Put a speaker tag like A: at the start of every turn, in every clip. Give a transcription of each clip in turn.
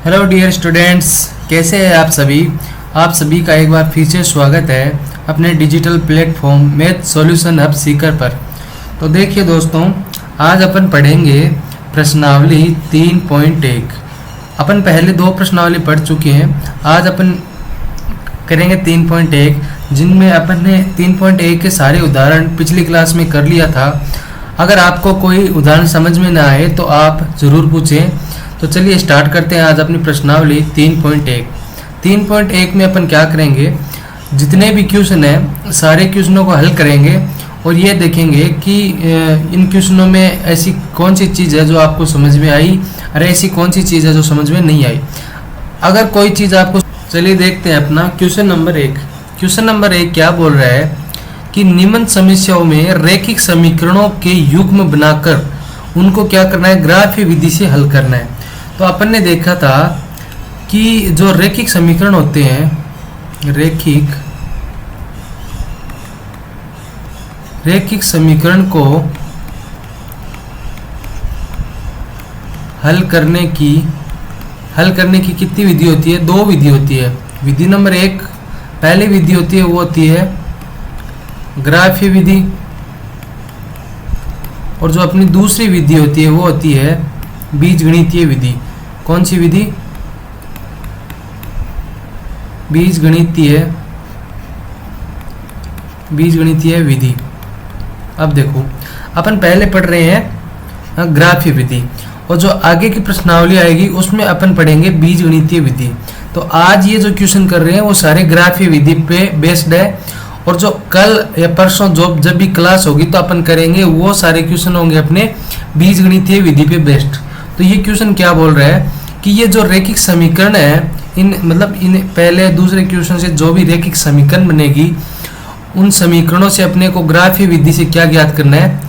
A: Hello dear students, कैसे हैं आप सभी। आप सभी का एक बार फिर से स्वागत है अपने digital platform math solution hub Sikar पर। तो देखिए दोस्तों, आज अपन पढ़ेंगे प्रश्नावली 3.1। अपन पहले 2 प्रश्नावली पढ़ चुके हैं। आज अपन करेंगे 3.1, जिनमें अपन ने 3.1 के सारे उदाहरण पिछली क्लास में कर लिया था। अगर आपको कोई उदाहरण समझ में ना आए तो आप ज़रूर पूछें। तो चलिए स्टार्ट करते हैं आज अपनी प्रश्नावली 3.1। 3.1 में अपन क्या करेंगे, जितने भी क्वेश्चन हैं सारे क्वेश्चनों को हल करेंगे और ये देखेंगे कि इन क्वेश्चनों में ऐसी कौन सी चीज़ है जो आपको समझ में आई और ऐसी कौन सी चीज़ है जो समझ में नहीं आई। अगर कोई चीज़ आपको, चलिए देखते हैं अपना क्वेश्चन नंबर 1। क्वेश्चन नंबर 1 क्या बोल रहा है कि निम्न समस्याओं में रैखिक समीकरणों के युग्म बनाकर उनको क्या करना है, ग्राफीय विधि से हल करना है। तो अपन ने देखा था कि जो रैखिक समीकरण होते हैं, रैखिक समीकरण को हल करने की कितनी विधि होती है? 2 विधि होती है। विधि नंबर 1, पहली विधि होती है वो होती है ग्राफीय विधि, और जो अपनी दूसरी विधि होती है वो होती है बीजगणितीय विधि। कौन सी विधि? बीजगणितीय विधि। अब देखो, अपन पहले पढ़ रहे हैं ग्राफीय विधि, और जो आगे की प्रश्नावली आएगी उसमें अपन पढ़ेंगे बीजगणितीय विधि। तो आज ये जो क्वेश्चन कर रहे हैं वो सारे ग्राफीय विधि पे बेस्ड है, और जो कल या परसों जब भी क्लास होगी तो अपन करेंगे वो सारे क्वेश्चन होंगे अपने बीजगणितीय विधि पे बेस्ड। तो ये क्वेश्चन क्या बोल रहा है कि ये जो रैखिक समीकरण है, इन पहले दूसरे क्वेश्चन से जो भी रैखिक समीकरण बनेगी उन समीकरणों से अपने को ग्राफीय विधि से क्या ज्ञात करना है,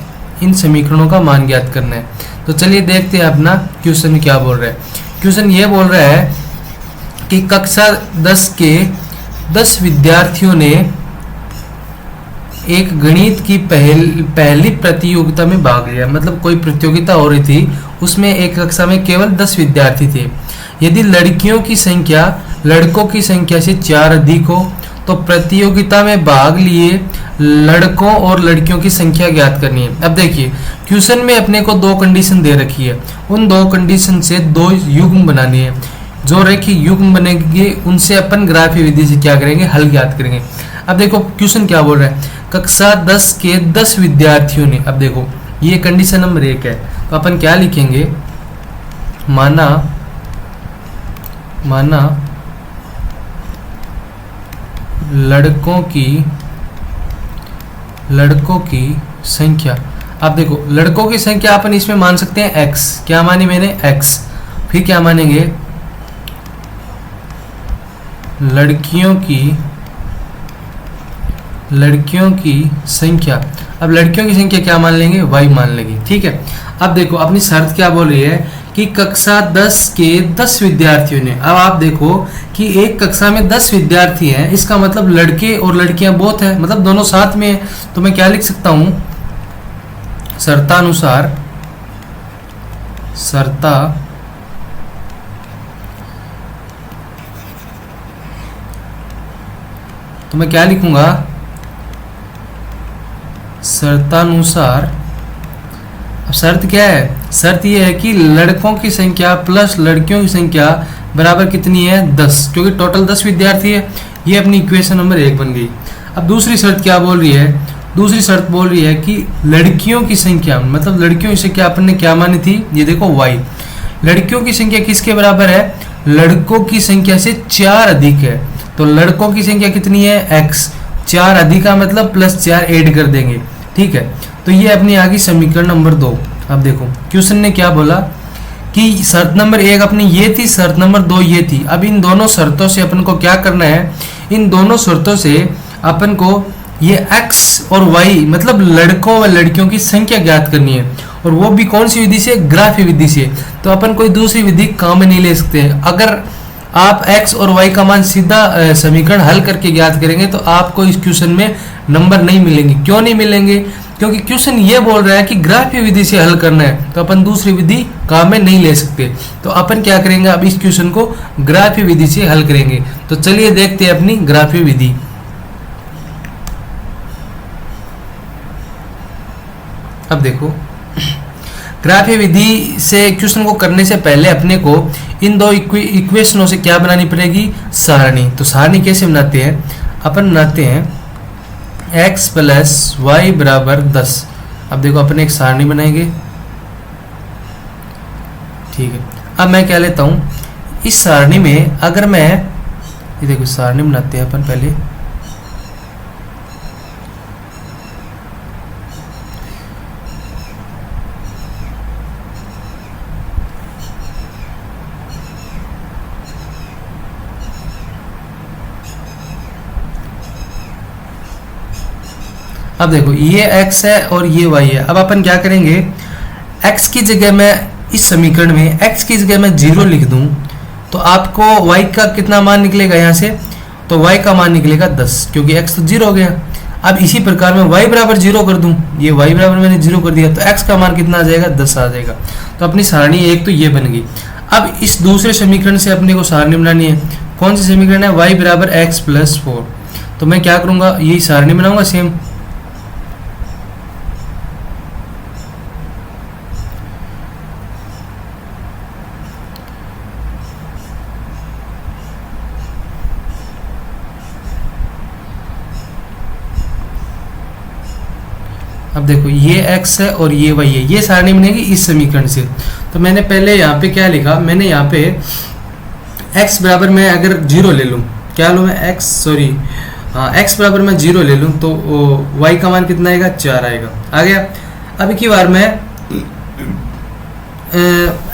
A: इन समीकरणों का मान ज्ञात करना है। तो चलिए देखते हैं अपना क्वेश्चन क्या बोल रहा है। क्वेश्चन ये बोल रहा है कि कक्षा 10 के 10 विद्यार्थियों ने एक गणित की पहली प्रतियोगिता में भाग लिया। मतलब कोई प्रतियोगिता हो रही थी, उसमें एक कक्षा में केवल 10 विद्यार्थी थे। यदि लड़कियों की संख्या लड़कों की संख्या से 4 अधिक हो तो प्रतियोगिता में भाग लिए लड़कों और लड़कियों की संख्या ज्ञात करनी है। अब देखिए, क्वेश्चन में अपने को 2 कंडीशन दे रखी है। उन 2 कंडीशन से 2 युग्म बनाने हैं। जो रैखिक युग्म बनेंगे उनसे अपन ग्राफीय विधि से क्या करेंगे, हल ज्ञात करेंगे। अब देखो क्वेश्चन क्या बोल रहा है, कक्षा 10 के 10 विद्यार्थियों ने। अब देखो ये कंडीशन नंबर 1 है, तो अपन क्या लिखेंगे, माना लड़कों की संख्या। अब देखो लड़कों की संख्या अपन इसमें मान सकते हैं x। क्या मानी मैंने? x। फिर क्या मानेंगे, लड़कियों की संख्या। अब लड़कियों की संख्या क्या मान लेंगे, y मान लेंगे। ठीक है। अब देखो अपनी शर्त क्या बोल रही है कि कक्षा 10 के 10 विद्यार्थियों ने। अब आप देखो कि एक कक्षा में 10 विद्यार्थी हैं, इसका मतलब लड़के और लड़कियां बोथ हैं, मतलब दोनों साथ में हैं। तो मैं क्या लिख सकता हूं, शर्तानुसार तो मैं क्या लिखूंगा, शर्तानुसार। अब शर्त क्या है? शर्त यह है कि लड़कों की संख्या प्लस लड़कियों की संख्या बराबर कितनी है, 10, क्योंकि टोटल 10 विद्यार्थी है। ये अपनी इक्वेशन नंबर 1 बन गई। अब दूसरी शर्त क्या बोल रही है? दूसरी शर्त बोल रही है कि लड़कियों की संख्या, मतलब लड़कियों की संख्या अपन ने क्या मानी थी, ये देखो y। लड़कियों की संख्या किसके बराबर है? लड़कों की संख्या से 4 अधिक है। तो लड़कों की संख्या कितनी है, x। 4 अधिक का मतलब +4 ऐड कर देंगे। ठीक है। तो ये अपनी आ गई समीकरण नंबर 2। अब देखो क्वेश्चन ने क्या बोला कि शर्त नंबर 1 अपनी ये थी, शर्त नंबर 2 ये थी। अब इन दोनों शर्तों से अपन को क्या करना है, इन दोनों शर्तों से अपन को ये x और y, मतलब लड़कों व लड़कियों की संख्या ज्ञात करनी है, और वो भी कौन सी विधि से, ग्राफीय विधि से। तो अपन कोई दूसरी विधि काम में नहीं ले सकते हैं। अगर आप x और y का मान सीधा समीकरण हल करके ज्ञात करेंगे तो आपको इस क्वेश्चन में नंबर नहीं मिलेंगे। क्यों नहीं मिलेंगे? क्योंकि क्वेश्चन ये बोल रहा है कि ग्राफीय विधि से हल करना है, तो अपन दूसरी विधि काम में नहीं ले सकते। तो अपन क्या करेंगे, अब इस क्वेश्चन को ग्राफीय विधि से हल करेंगे। तो चलिए देखते हैं अपनी ग्राफीय विधि। अब देखो, ग्राफीय विधि से क्वेश्चन को करने से पहले अपने को इन दो इक्वेशनों से क्या बनानी पड़ेगी, सारणी। तो सारणी कैसे बनाते हैं, अपन बनाते हैं x + y = 10। अब देखो अपन एक सारणी बनाएंगे, ठीक है। अब मैं क्या लेता हूं, इस सारणी में अगर मैं ये देखो सारणी बनाते हैं अपन पहले। अब देखो ये x है और ये y है। अब अपन क्या करेंगे, x की जगह मैं इस समीकरण में x की जगह मैं 0 लिख दूं तो आपको y का कितना मान निकलेगा यहाँ से, तो y का मान निकलेगा 10, क्योंकि x तो 0 हो गया। अब इसी प्रकार मैं y = 0 कर दूं, ये y = मैंने 0 कर दिया, तो x का मान कितना आ जाएगा, 10 आ जाएगा। तो अपनी सारणी एक तो ये बन गई। अब इस दूसरे समीकरण से अपने को सारणी बनानी है। कौन सी समीकरण है, y = x + 4। तो मैं क्या करूँगा, यही सारणी बनाऊंगा सेम। अब देखो ये x है और ये y है, ये सारणी बनेगी इस समीकरण से। तो मैंने पहले यहाँ पे क्या लिखा, मैंने यहाँ पे x बराबर मैं अगर 0 ले लूँ, क्या लूँ मैं x, सॉरी हाँ x बराबर मैं 0 ले लूँ तो y का मान कितना आएगा, 4 आएगा, आ गया। अब की बार मैं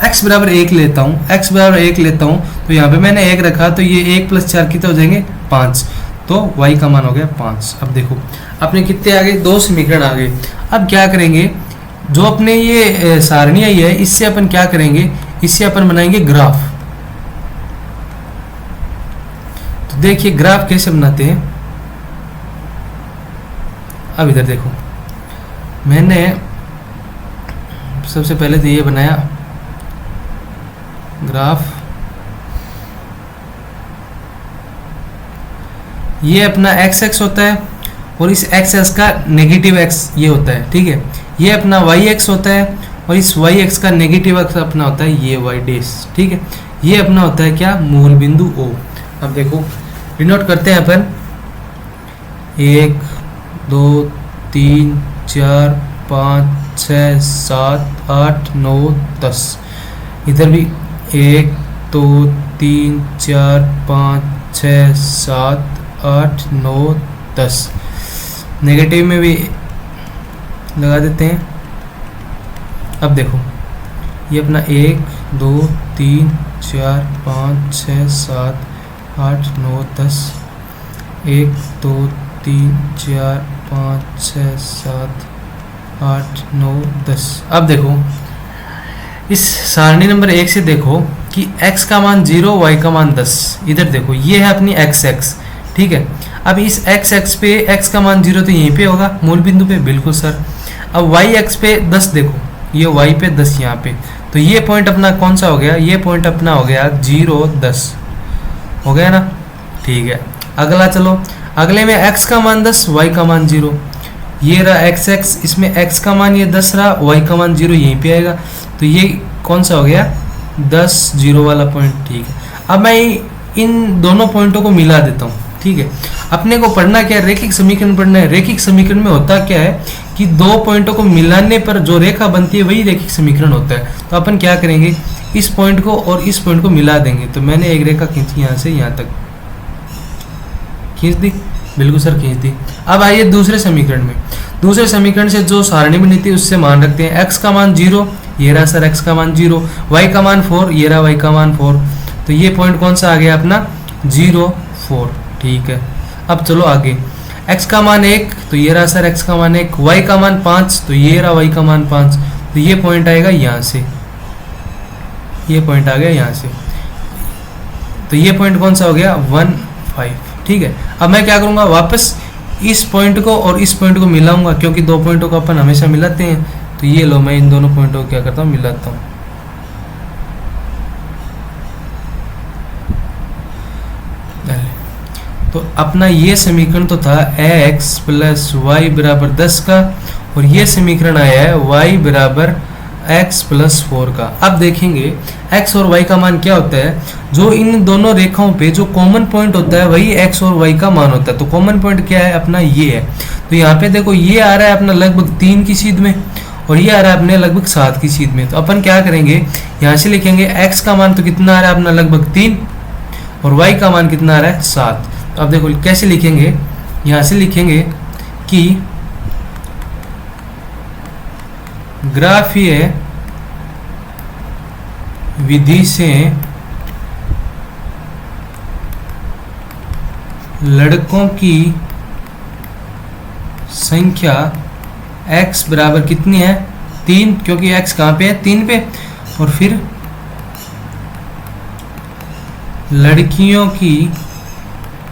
A: x बराबर 1 लेता हूँ, x बराबर 1 लेता हूँ, तो यहाँ पे मैंने 1 रखा, तो ये 1 + 4 कितने हो जाएंगे, 5। तो y का मान हो गया 5। अब देखो अपने कितने आ गए, 2 समीकरण आ गए। अब क्या करेंगे, जो अपने ये सारणी आई है इससे अपन क्या करेंगे, इससे अपन बनाएंगे ग्राफ। तो देखिए ग्राफ कैसे बनाते हैं। अब इधर देखो, मैंने सबसे पहले तो ये बनाया ग्राफ, ये अपना एक्स एक्स होता है और इस एक्स एक्स का नेगेटिव एक्स ये होता है, ठीक है। ये अपना वाई एक्स होता है और इस वाई एक्स का नेगेटिव एक्स अपना होता है ये वाई डैश, ठीक है। ये अपना होता है क्या, मूल बिंदु ओ। अब देखो डिनोट करते हैं अपन 1 2 3 4 5 6 7 8 9 10। इधर भी 1 2 3 4 5 6 7 8 9 10। नेगेटिव में भी लगा देते हैं। अब देखो ये अपना 1 2 3 4 5 6 7 8 9 10। 1 2 3 4 5 6 7 8 9 10। अब देखो इस सारणी नंबर 1 से देखो कि x का मान 0, y का मान 10। इधर देखो ये है अपनी x x, ठीक है। अब इस x x पे x का मान 0 तो यहीं पे होगा मूल बिंदु पे, बिल्कुल सर। अब y x पे 10 देखो, ये y पे 10 यहाँ पे, तो ये पॉइंट अपना कौन सा हो गया, ये पॉइंट अपना हो गया 0 10 हो गया ना, ठीक है। अगला चलो, अगले में x का मान 10, y का मान 0। ये रहा x x, इसमें x का मान ये 10 रहा, y का मान 0 यहीं पे आएगा, तो ये कौन सा हो गया 10 0 वाला पॉइंट, ठीक है। अब मैं इन दोनों पॉइंटों को मिला देता हूँ, ठीक है। अपने को पढ़ना क्या है, रेखिक समीकरण पढ़ना है। रेखिक समीकरण में होता क्या है कि दो पॉइंटों को मिलाने पर जो रेखा बनती है वही रेखिक समीकरण होता है। तो अपन क्या करेंगे, इस पॉइंट को और इस पॉइंट को मिला देंगे। तो मैंने एक रेखा खींची यहाँ से यहाँ तक, खींच दी, बिल्कुल सर खींच दी। अब आइए दूसरे समीकरण में, दूसरे समीकरण से जो सारणी बनी थी उससे मान रखते हैं। x का मान 0, ये रहा सर x का मान 0, y का मान 4, ये रहा y का मान 4। तो ये पॉइंट कौन सा आ गया अपना 0 4, ठीक है। अब चलो आगे, x का मान 1, तो ये रहा सर x का मान 1, y का मान 5, तो ये रहा y का मान 5। तो ये पॉइंट आएगा यहाँ से, ये पॉइंट आ गया यहाँ से, तो ये पॉइंट कौन सा हो गया 1 5, ठीक है। अब मैं क्या करूँगा, वापस इस पॉइंट को और इस पॉइंट को मिलाऊंगा, क्योंकि दो पॉइंटों को अपन हमेशा मिलाते हैं। तो ये लो, मैं इन दोनों पॉइंटों को क्या करता हूँ, मिलाता हूँ। तो अपना ये समीकरण तो था x प्लस वाई बराबर 10 का, और ये समीकरण आया है y बराबर x प्लस 4 का। अब देखेंगे x और y का मान क्या होता है। जो इन दोनों रेखाओं पे जो कॉमन पॉइंट होता है वही x और y का मान होता है। तो कॉमन पॉइंट क्या है अपना, ये है। तो यहाँ पे देखो ये आ रहा है अपना लगभग 3 की सीध में, और ये आ रहा है अपने लगभग 7 की सीध में। तो अपन क्या करेंगे, यहाँ से लिखेंगे x का मान तो कितना आ रहा है अपना लगभग 3, और y का मान कितना आ रहा है 7। तो अब देखो कैसे लिखेंगे, यहाँ से लिखेंगे कि ग्राफीय विधि से लड़कों की संख्या x बराबर कितनी है 3, क्योंकि x कहाँ पे है 3 पे, और फिर लड़कियों की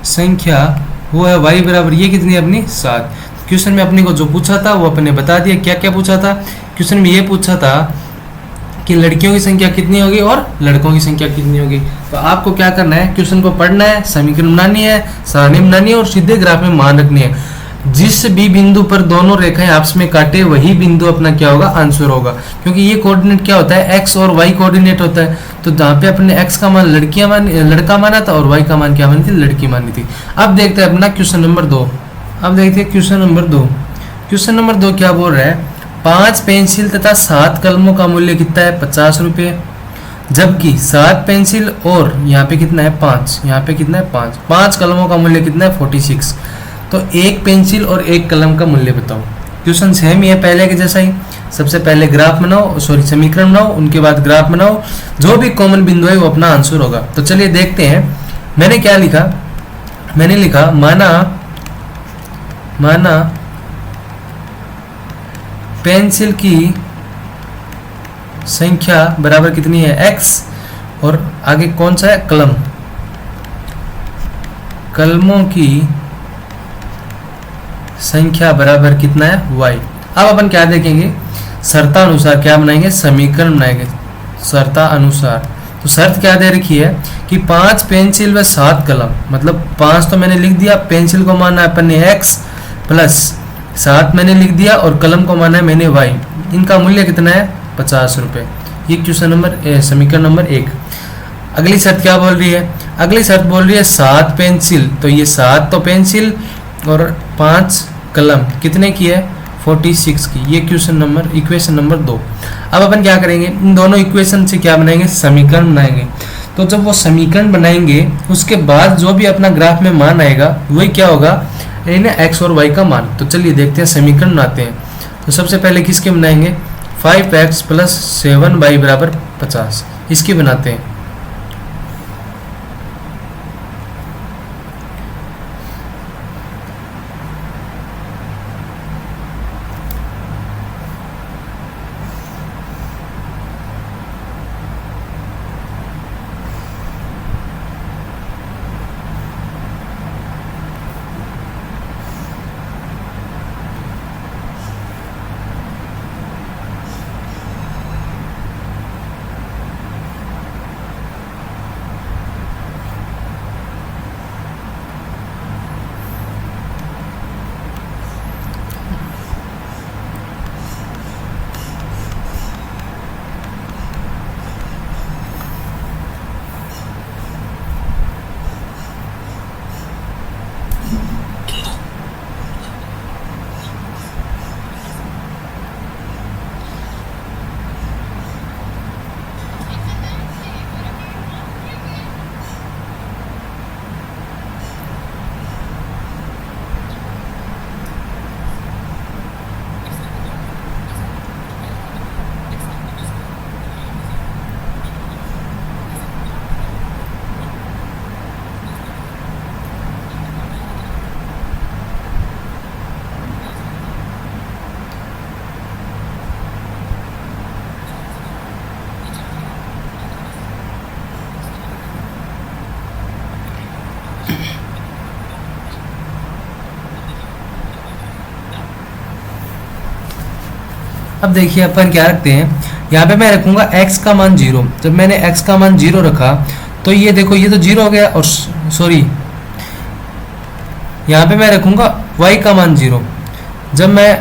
A: संख्या वो है y बराबर ये कितनी है अपनी 7। क्वेश्चन में अपने को जो पूछा था वो अपने बता दिया। क्या क्या पूछा था क्वेश्चन में, ये पूछा था कि लड़कियों की संख्या कितनी होगी और लड़कों की संख्या कितनी होगी। तो आपको क्या करना है, क्वेश्चन को पढ़ना है, समीकरण बनानी है, सारणी बनानी है, और सीधे ग्राफ में मान रखनी है। जिस भी बिंदु पर दोनों रेखाएं आपस में काटे वही बिंदु अपना क्या होगा, आंसर होगा। क्योंकि ये कोऑर्डिनेट क्या होता है, x और y कोऑर्डिनेट होता है। तो जहाँ पे अपने x का मान लड़का माना था और y का मान क्या मानी थी, लड़की मानी थी। अब देखते हैं अपना क्वेश्चन नंबर 2। अब देखते हैं क्वेश्चन नंबर 2। क्वेश्चन नंबर 2 क्या बोल रहा है, 5 पेंसिल तथा 7 कलमों का मूल्य कितना है 50 रुपये, जबकि 7 पेंसिल और यहाँ पे कितना है 5, यहाँ पे कितना है 5 कलमों का मूल्य कितना है 46। तो एक पेंसिल और एक कलम का मूल्य बताओ। क्वेश्चन सेम ही है पहले के जैसा ही। सबसे पहले ग्राफ बनाओ, समीकरण बनाओ, उनके बाद ग्राफ बनाओ, जो भी कॉमन बिंदु है वो अपना आंसर होगा। तो चलिए देखते हैं। मैंने क्या लिखा, मैंने लिखा माना पेंसिल की संख्या बराबर कितनी है x, और आगे कौन सा है कलम, कलमों की संख्या बराबर कितना है y। अब अपन क्या देखेंगे, शर्ता अनुसार क्या बनाएंगे, समीकरण बनाएंगे शर्ता अनुसार। तो शर्त क्या दे रखी है कि 5 पेंसिल व 7 कलम, मतलब 5 तो मैंने लिख दिया, पेंसिल को माना है अपन ने x प्लस 7 मैंने लिख दिया, और कलम को माना है मैंने y। इनका मूल्य कितना है 50 रुपये। ये क्वेश्चन नंबर समीकरण नंबर 1। अगली शर्त क्या बोल रही है, अगली शर्त बोल रही है 7 पेंसिल, तो ये 7 तो पेंसिल और 5 कलम कितने की है 46 की। ये इक्वेशन नंबर 2। अब अपन क्या करेंगे, इन दोनों इक्वेशन से क्या बनाएंगे, समीकरण बनाएंगे। तो जब वो समीकरण बनाएंगे उसके बाद जो भी अपना ग्राफ में मान आएगा वही क्या होगा, x और y का मान। तो चलिए देखते हैं, समीकरण बनाते हैं। तो सबसे पहले किसके बनाएंगे, 5x प्लस 7y बराबर 50, इसकी बनाते हैं। अब देखिए अपन क्या रखते हैं, यहाँ पे मैं रखूंगा x का मान 0। जब मैंने x का मान 0 रखा तो ये देखो ये तो 0 हो गया, और सॉरी यहाँ पे मैं रखूंगा y का मान 0। जब मैं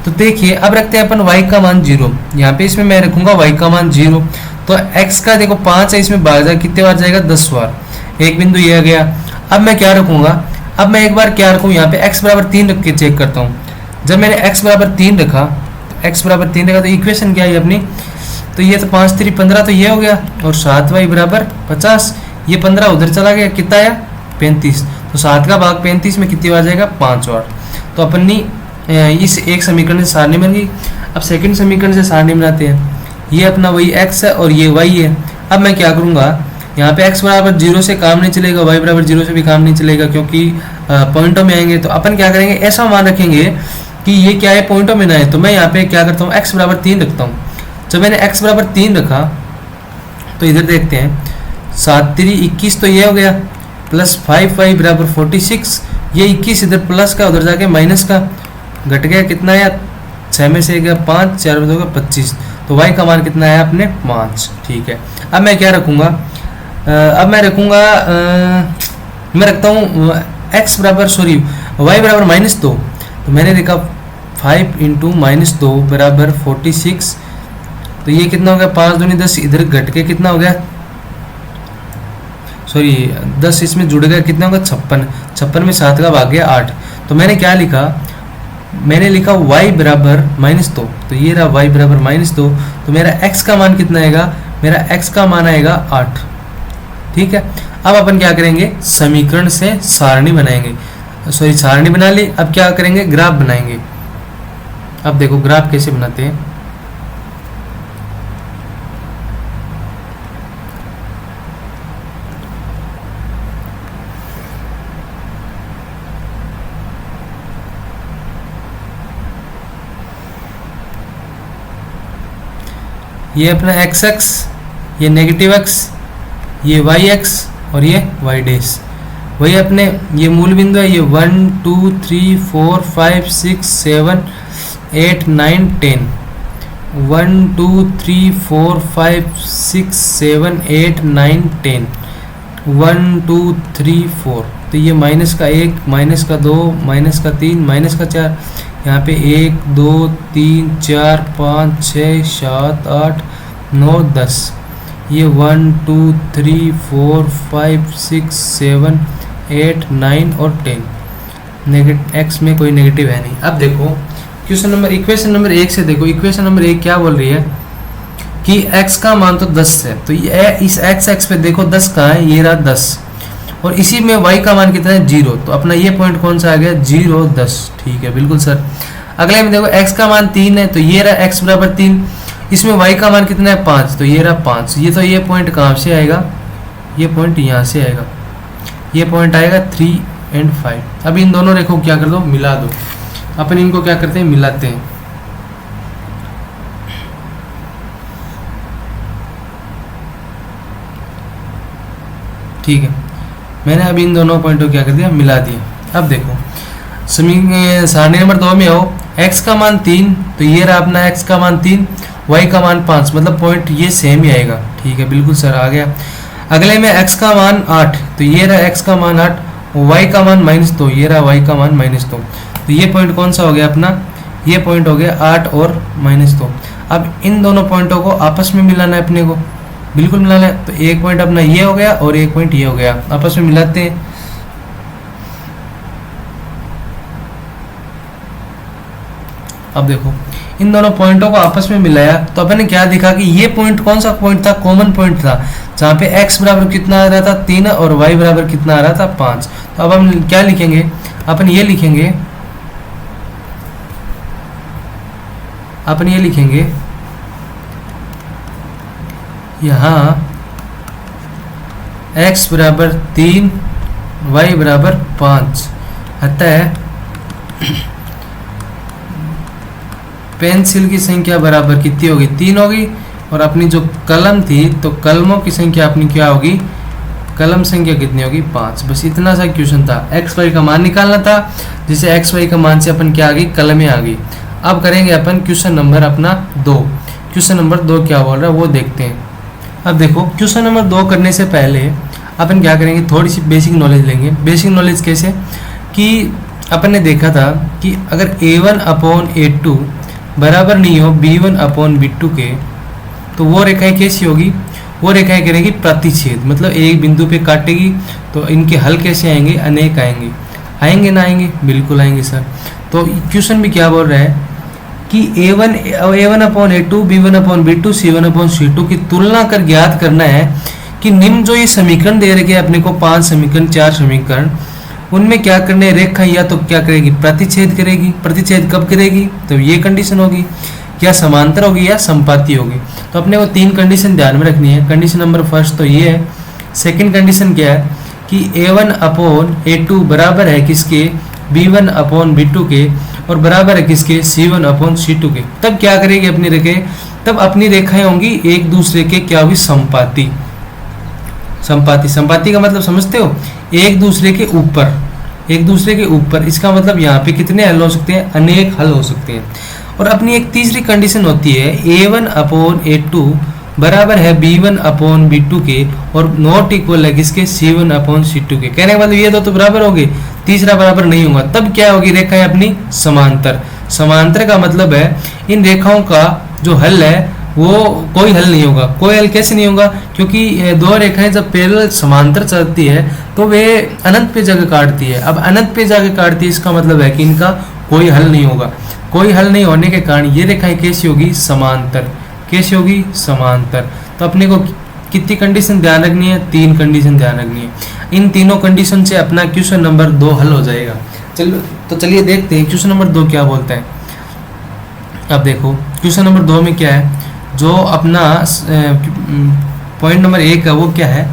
A: तो देखिए अब रखते हैं अपन y का मान 0, यहाँ पे इसमें मैं रखूंगा y का मान 0। तो x का देखो 5 है, इसमें भाग जाए कितने बार जाएगा 10 बार, एक बिंदु ये आ गया। अब मैं क्या रखूंगा, अब मैं एक बार क्या रखूँ यहाँ पे x बराबर 3 रख के चेक करता हूँ। जब मैंने x बराबर 3 रखा तो x बराबर 3 रखा तो इक्वेशन क्या है अपनी, तो ये तो 5 3 15 तो ये हो गया, और 7y बराबर 50, ये 15 उधर चला गया, कितना आया 35। तो 7 का भाग 35 में कितनी बार जाएगा 5 बार। तो अपनी इस एक समीकरण से सारणी बन गई। अब सेकंड समीकरण से सारणी बनाते हैं, ये अपना वही x है और ये y है। अब मैं क्या करूँगा, यहाँ पे x बराबर 0 से काम नहीं चलेगा, y बराबर 0 से भी काम नहीं चलेगा, क्योंकि पॉइंटों में आएंगे। तो अपन क्या करेंगे, ऐसा मान रखेंगे कि ये क्या है पॉइंटों में ना है। तो मैं यहाँ पे क्या करता हूँ, x बराबर 3 रखता हूँ। जब मैंने x बराबर 3 रखा तो इधर देखते हैं 7 3 21 तो ये हो गया, प्लस 5y बराबर 46, ये 21 इधर प्लस का उधर जाके माइनस का घट गया, कितना आया 6 में से गया 5, 4 में 2 का 25। तो y का मान कितना आया अपने 5। ठीक है, अब मैं क्या रखूँगा, अब मैं रखूँगा मैं रखता हूँ x बराबर सॉरी y बराबर -2। तो मैंने देखा 5 इंटू -2 बराबर 46, तो ये कितना हो गया 5 दूनी 10, इधर घट के कितना हो गया, सॉरी 10 इसमें जुड़ गया, कितना होगा 56, 56 में 7 का भाग गया 8। तो मैंने क्या लिखा, मैंने लिखा y बराबर -2। तो ये रहा y बराबर -2। तो मेरा x का मान कितना आएगा, मेरा x का मान आएगा 8। ठीक है, अब अपन क्या करेंगे, समीकरण से सारणी बनाएंगे, सॉरी सारणी बना ली। अब क्या करेंगे, ग्राफ बनाएंगे। अब देखो ग्राफ कैसे बनाते हैं, ये अपना एक्स एक्स, ये नेगेटिव एक्स, ये वाई एक्स और ये वाई डैश। वही अपने ये मूल बिंदु है, ये 1 2 3 4 5 6 7 8 9 10, 1 2 3 4 5 6 7 8 9 10, 1 2 3 4। तो ये माइनस का 1, माइनस का 2, माइनस का 3, माइनस का 4, यहाँ पे 1 2 3 4 5 6 7 8 9 10, ये 1 2 3 4 5 6 7 8 9 और 10। एक्स में कोई नेगेटिव है नहीं। अब देखो क्वेश्चन नंबर इक्वेशन नंबर 1 से देखो, इक्वेशन नंबर 1 क्या बोल रही है कि x का मान तो 10 है, तो ये इस x पे देखो 10 कहाँ है, ये रहा 10, और इसी में y का मान कितना है 0। तो अपना ये पॉइंट कौन सा आ गया 0 10। ठीक है बिल्कुल सर। अगले में देखो x का मान 3 है, तो ये रहा x बराबर 3, इसमें y का मान कितना है 5, तो ये रहा 5। ये तो ये पॉइंट कहाँ से आएगा, ये पॉइंट यहाँ से आएगा, ये पॉइंट आएगा 3 और 5। अब इन दोनों रेखों क्या कर दो, मिला दो। अपन इनको क्या करते हैं, मिलाते हैं। ठीक है, मैंने अब इन दोनों पॉइंटों क्या कर दिया, मिला दिया। अब देखो सारणी नंबर 2 में हो, x का मान 3, तो ये रहा अपना x का मान 3, y का मान 5, मतलब पॉइंट ये सेम ही आएगा। ठीक है बिल्कुल सर, आ गया। अगले में x का मान 8, तो ये रहा x का मान 8, y का मान -2, ये रहा y का मान -2। तो ये पॉइंट कौन सा हो गया अपना, ये पॉइंट हो गया 8 और -2। अब इन दोनों पॉइंटों को आपस में मिलाना है अपने को, बिल्कुल मिलाना है। तो एक पॉइंट अपना ये हो गया और एक पॉइंट ये हो गया, आपस में मिलाते हैं। अब देखो इन दोनों पॉइंटों को आपस में मिलाया तो अपन ने क्या दिखा कि ये पॉइंट कौन सा पॉइंट था, कॉमन पॉइंट था, जहाँ पे x बराबर कितना आ रहा था 3 और y बराबर कितना आ रहा था 5। तो अब हम क्या लिखेंगे, अपन ये लिखेंगे, अपन ये लिखेंगे यहाँ x बराबर 3 y बराबर 5, अतः पेंसिल की संख्या बराबर कितनी होगी, 3 होगी। और अपनी जो कलम थी तो कलमों की संख्या अपनी क्या होगी, कलम संख्या कितनी होगी 5। बस इतना सा क्वेश्चन था, एक्स वाई का मान निकालना था, जिसे एक्स वाई का मान से अपन क्या आ गई, कलमें आ गई। अब करेंगे अपन क्वेश्चन नंबर अपना 2। क्वेश्चन नंबर 2 क्या बोल रहा है वो देखते हैं। अब देखो क्वेश्चन नंबर 2 करने से पहले अपन क्या करेंगे, थोड़ी सी बेसिक नॉलेज लेंगे। बेसिक नॉलेज कैसे कि अपन ने देखा था कि अगर A1/A2 बराबर नहीं हो B1/B2 के, तो वो रेखाएं कैसी होगी, वो रेखाएं करेंगी प्रतिच्छेद, मतलब एक बिंदु पे काटेगी। तो इनके हल कैसे आएंगे, अनेक आएंगे। आएंगे ना आएंगे, बिल्कुल आएंगे सर। तो क्वेश्चन भी क्या बोल रहा है कि A1/A2 B1/B2 C1/C2 की तुलना कर ज्ञात करना है कि निम्न जो ये समीकरण दे रखे अपने को 5 समीकरण 4 समीकरण, उनमें क्या करने रेखा या तो क्या करेगी, प्रतिच्छेद करेगी। प्रतिच्छेद कब करेगी, तो ये कंडीशन होगी, या समांतर होगी या संपाती होगी। तो अपने को 3 कंडीशन ध्यान में रखनी है। कंडीशन नंबर फर्स्ट तो ये है। सेकंड कंडीशन क्या है कि A1/A2 बराबर है किसके, B1/B2 के, और बराबर है किसके, C1/C2 के। तब क्या करेगी अपनी रेखाएं, तब अपनी रेखाएं होंगी एक दूसरे के क्या होगी, संपाती। संपाती, संपाती का मतलब समझते हो, एक दूसरे के ऊपर, एक दूसरे के ऊपर। इसका मतलब यहाँ पे कितने हल हो सकते हैं, अनेक हल हो सकते हैं। और अपनी एक तीसरी कंडीशन होती है A1/A2 बराबर है B1/B2 के, और नॉट इक्वल है किसके, C1/C2 के। कहने का मतलब ये तो बराबर हो गए, तीसरा बराबर नहीं होगा। तब क्या होगी, रेखाएं अपनी समांतर। समांतर का मतलब है इन रेखाओं का जो हल है वो कोई हल नहीं होगा। कोई हल कैसे नहीं होगा, क्योंकि 2 रेखाएं जब पैरेलल समांतर चलती है तो वे अनंत पे जगह काटती है। अब अनंत पे जगह काटती है, इसका मतलब है कि इनका कोई हल नहीं होगा। कोई हल नहीं होने के कारण ये रेखाएं कैसी होगी, समांतर। कैसी होगी, समांतर। तो अपने को कितनी कंडीशन ध्यान रखनी है, 3 कंडीशन ध्यान रखनी है। इन तीनों कंडीशन से अपना क्वेश्चन नंबर 2 हल हो जाएगा। चलिए देखते हैं क्वेश्चन नंबर 2 क्या बोलता है। अब देखो क्वेश्चन नंबर 2 में क्या है, जो अपना पॉइंट नंबर 1 है वो क्या है।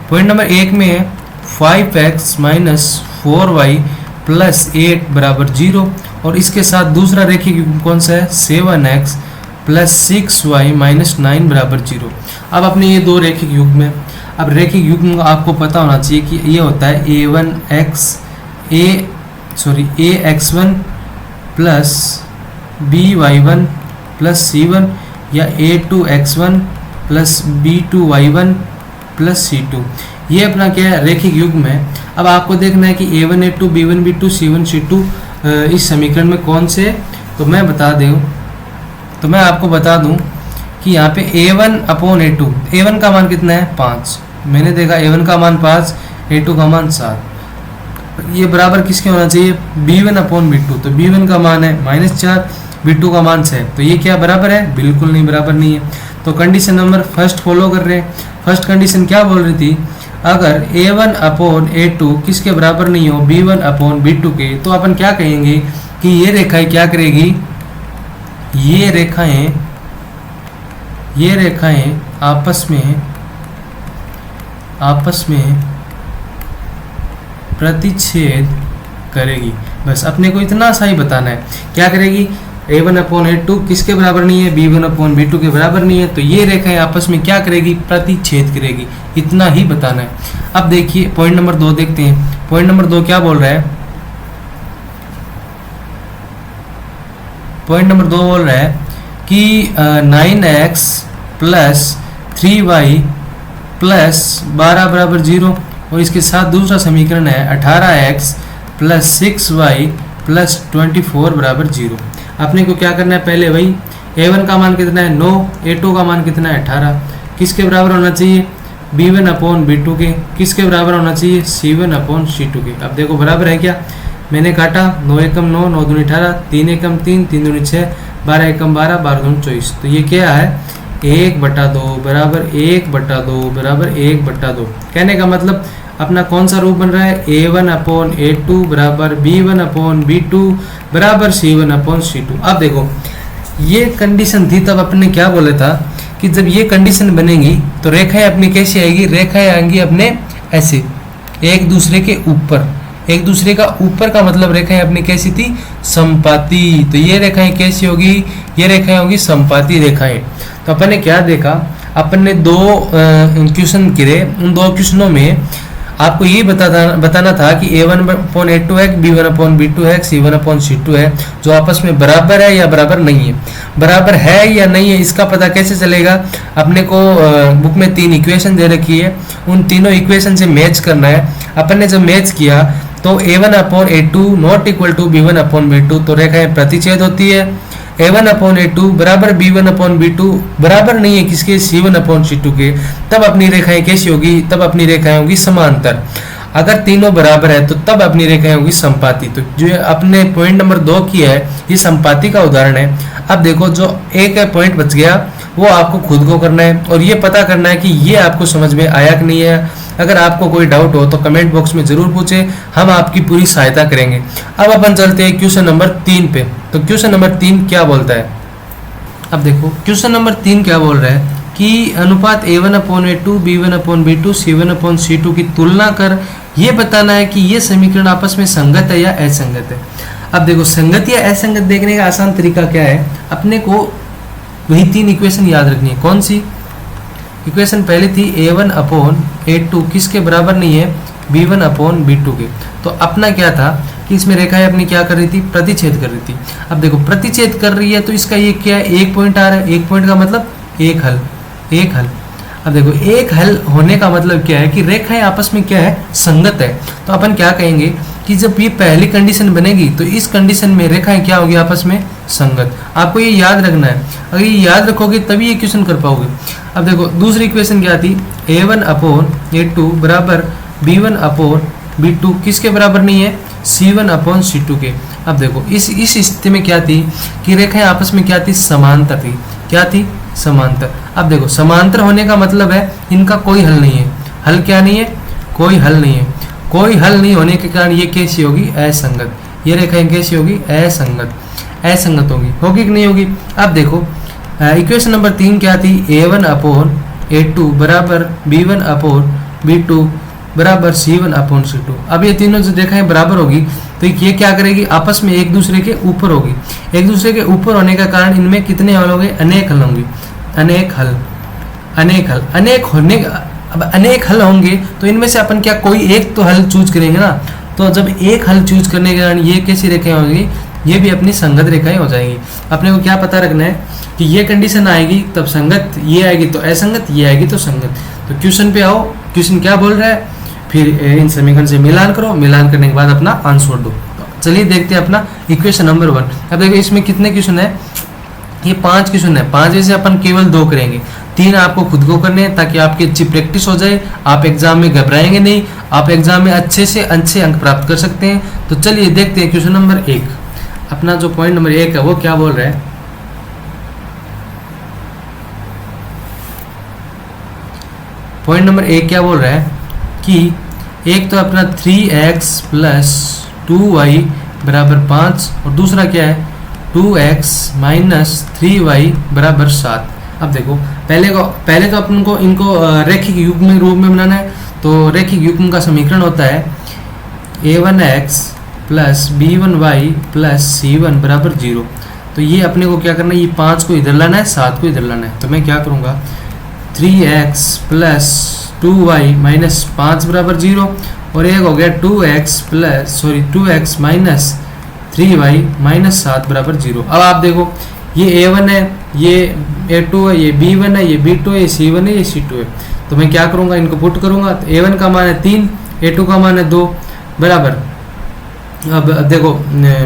A: पॉइंट नंबर 1 में है 5x - 4y + 8 = 0, और इसके साथ दूसरा रेखिक युग्म कौन सा है, 7x + 6y - 9 = 0। अब अपने ये 2 रेखिक युग्म है। अब रेखिक युग्म आपको पता होना चाहिए कि ये होता है ax1 + by1 + c1, या a2x1 + b2y1 + c2। ये अपना क्या है, रेखिक युग्म है। अब आपको देखना है कि a1 a2 b1 b2 c1 c2 इस समीकरण में कौन से, तो मैं आपको बता दूं कि यहाँ पे A1/A2, A1 का मान कितना है, 5। मैंने देखा A1 का मान 5, A2 का मान 7। ये बराबर किसके होना चाहिए, B1/B2। तो B1 का मान है -4, B2 का मान 6। तो ये क्या बराबर है, बिल्कुल नहीं, बराबर नहीं है। तो कंडीशन नंबर फर्स्ट फॉलो कर रहे हैं। फर्स्ट कंडीशन क्या बोल रही थी, अगर A1/A2 किसके बराबर नहीं हो, B1/B2 के, तो अपन क्या कहेंगे कि ये रेखाएं क्या करेगी, ये रेखाएं आपस में प्रतिच्छेद करेगी। बस अपने को इतना सा ही बताना है। क्या करेगी, A1/A2 किसके बराबर नहीं है, B1/B2 के बराबर नहीं है। तो ये रेखाएं आपस में क्या करेगी, प्रतिच्छेद करेगी। इतना ही बताना है। अब देखिए पॉइंट नंबर 2 देखते हैं। पॉइंट नंबर 2 क्या बोल रहा है, पॉइंट नंबर 2 बोल रहा है कि 9x + 3y + 12 = 0, और इसके साथ दूसरा समीकरण है 18x + 6y + 24 = 0। अपने को क्या करना है, पहले वही A1 का मान कितना है, 9, A2 का मान कितना है, 18। किसके बराबर होना चाहिए, B1/B2 के। किसके बराबर होना चाहिए, C1/C2 के। अब देखो बराबर है क्या, मैंने काटा, 9 एकम 9, 9 दूनी 18, 3 एकम 3, 3 दूनी 6, 12 एकम 12, 12 दूनी 24। तो ये क्या है, 1/2 बराबर 1/2 बराबर 1/2। कहने का मतलब अपना कौन सा रूप बन रहा है, A1/A2 बराबर B1/B2 बराबर C1/C2। अब देखो ये कंडीशन थी, तब अपने क्या बोला था कि जब ये कंडीशन बनेगी तो रेखाएं अपनी कैसी आएगी, रेखाएं आएंगी अपने ऐसे एक दूसरे के ऊपर। एक दूसरे का ऊपर का मतलब रेखाएं अपनी कैसी थी, संपाती। तो ये रेखाएं कैसी होगी, ये रेखाएं होगी संपाती रेखाएं। तो अपन ने क्या देखा, अपन ने 2 क्वेश्चन करे। उन 2 क्वेश्चनों में आपको ये बताना था कि A1/A2 है, B1/B2 है, C1/C2 है, जो आपस में बराबर है या बराबर नहीं है। बराबर है या नहीं है इसका पता कैसे चलेगा? अपने को बुक में 3 इक्वेशन दे रखी है, उन तीनों इक्वेशन से मैच करना है। अपन ने जब मैच किया तो A1/A2 not equal to B1/B2, तो रेखाएं प्रतिच्छेद होती है। A1/A2 बराबर B1/B2 बराबर नहीं है किसके? C1/C2 के। तब अपनी रेखाएं कैसी होगी? तब अपनी रेखाएं होगी समांतर। अगर तीनों बराबर है तो तब अपनी रेखाएं होगी संपाती। तो जो अपने पॉइंट नंबर 2 किया है ये संपाती का उदाहरण है। अब देखो जो एक पॉइंट बच गया वो आपको खुद को करना है और ये पता करना है कि ये आपको समझ में आया कि नहीं है। अगर आपको कोई डाउट हो तो कमेंट बॉक्स में जरूर पूछें, हम आपकी पूरी सहायता करेंगे। अब अपन चलते हैं क्वेश्चन नंबर 3 पे। तो क्वेश्चन नंबर 3 क्या बोलता है? अब देखो क्वेश्चन नंबर 3 क्या बोल रहा है कि अनुपात A1/A2 B1/B2 C1/C2 की तुलना कर ये बताना है कि ये समीकरण आपस में संगत है या असंगत है। अब देखो संगत या असंगत देखने का आसान तरीका क्या है? अपने को वही 3 इक्वेशन याद रखनी है। कौन सी इक्वेशन? पहले थी A1/A2 किसके बराबर नहीं है? B1/B2 के। तो अपना क्या था कि इसमें रेखाएं अपनी क्या कर रही थी? प्रतिच्छेद कर रही थी। अब देखो प्रतिच्छेद कर रही है तो इसका ये क्या है? 1 पॉइंट आ रहा है। 1 पॉइंट का मतलब एक हल, एक हल। अब देखो एक हल होने का मतलब क्या है कि रेखाएं आपस में क्या है? संगत है। तो अपन क्या कहेंगे कि जब ये पहली कंडीशन बनेगी तो इस कंडीशन में रेखाएं क्या होगी? आपस में संगत। आपको ये याद रखना है, अगर ये याद रखोगे तभी ये क्वेश्चन कर पाओगे। अब देखो दूसरी इक्वेशन क्या थी? A1/A2 बराबर B1/B2 किसके बराबर नहीं है? C1/C2 के। अब देखो इस स्थिति में क्या थी कि रेखाएं आपस में क्या थी? समांतर थी। क्या थी? समांतर। अब देखो समांतर होने का मतलब है इनका कोई हल नहीं है। हल क्या नहीं है? कोई हल नहीं है। कोई हल नहीं होने के कारण ये कैसी होगी? असंगत। ये रेखाएं कैसी होगी? असंगत। असंगत होगी कि नहीं होगी? अब देखो इक्वेशन नंबर 3 क्या थी? A1/A2 बराबर B1/B2 बराबर C1/C2। अब ये तीनों जो रेखाएं बराबर होगी तो ये क्या करेगी? आपस में एक दूसरे के ऊपर होगी। एक दूसरे के ऊपर होने का कारण इनमें कितने हल होंगे? अनेक हल होंगे। अनेक हल, अनेक हल, अनेक होने। अब अनेक हल होंगे तो इनमें से अपन क्या कोई एक तो हल चूज करेंगे ना। तो जब एक हल चूज करने के कारण ये कैसी रेखाएं होंगी? ये भी अपनी संगत रेखाएं हो जाएंगी। अपने को क्या पता रखना है कि ये कंडीशन आएगी तब संगत, ये आएगी तो असंगत, ये आएगी तो संगत। तो क्वेश्चन पे आओ, क्वेश्चन क्या बोल रहा है? फिर इन समीकरण से मिलान करो, मिलान करने के बाद अपना आंसर दो। तो चलिए देखते हैं अपना इक्वेशन नंबर 1। अब देखो इसमें कितने क्वेश्चन है? ये 5 क्वेश्चन है। 5 में से अपन केवल 2 करेंगे, 3 आपको खुद को करने हैं ताकि आपकी अच्छी प्रैक्टिस हो जाए। आप एग्जाम में घबराएंगे नहीं, आप एग्जाम में अच्छे से अच्छे अंक प्राप्त कर सकते हैं। तो चलिए देखते हैं क्वेश्चन नंबर 1। अपना जो पॉइंट नंबर 1 है वो क्या बोल रहा है? पॉइंट नंबर 1 क्या बोल रहा है कि एक तो अपना 3x प्लस 2y बराबर 5 और दूसरा क्या है? 2x माइनस 3y बराबर 7। अब देखो पहले तो अपन को इनको रैखिक युग्म रूप में बनाना है। तो रैखिक युग्म का समीकरण होता है A1x plus B1y plus C1 बराबर 0। तो ये अपने को क्या करना है? ये 5 को इधर लाना है, 7 को इधर लाना है। तो मैं क्या करूँगा? 3x प्लस 2y माइनस 5 बराबर 0 और एक हो गया 2x माइनस 3y माइनस 7 बराबर 0। अब आप देखो ये A1 है, ये A2 है, ये B1 है, ये B2 है, ये C1 है, ये C2 है। तो मैं क्या करूँगा? इनको पुट करूँगा। तो A1 का मान है 3, A2 का मान है 2 बराबर। अब देखो